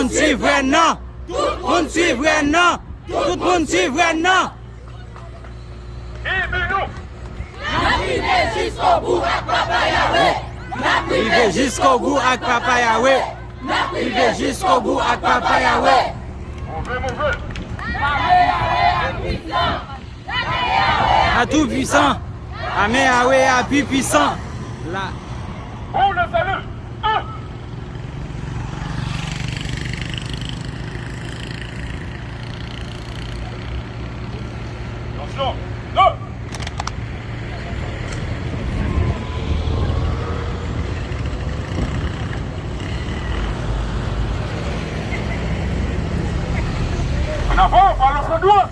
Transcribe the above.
monde suivre non. Tout le monde suivre non. Tout le monde suivre non. Jusqu'au bout avec Papa Yahweh. Privé jusqu'au bout avec Papa Yahweh. Privé jusqu'au bout avec Papa Yahweh. À tout puissant. Amen Yahweh à plus puissant. Là. Pour le salut. Attention. Non. En avant, par le front droit.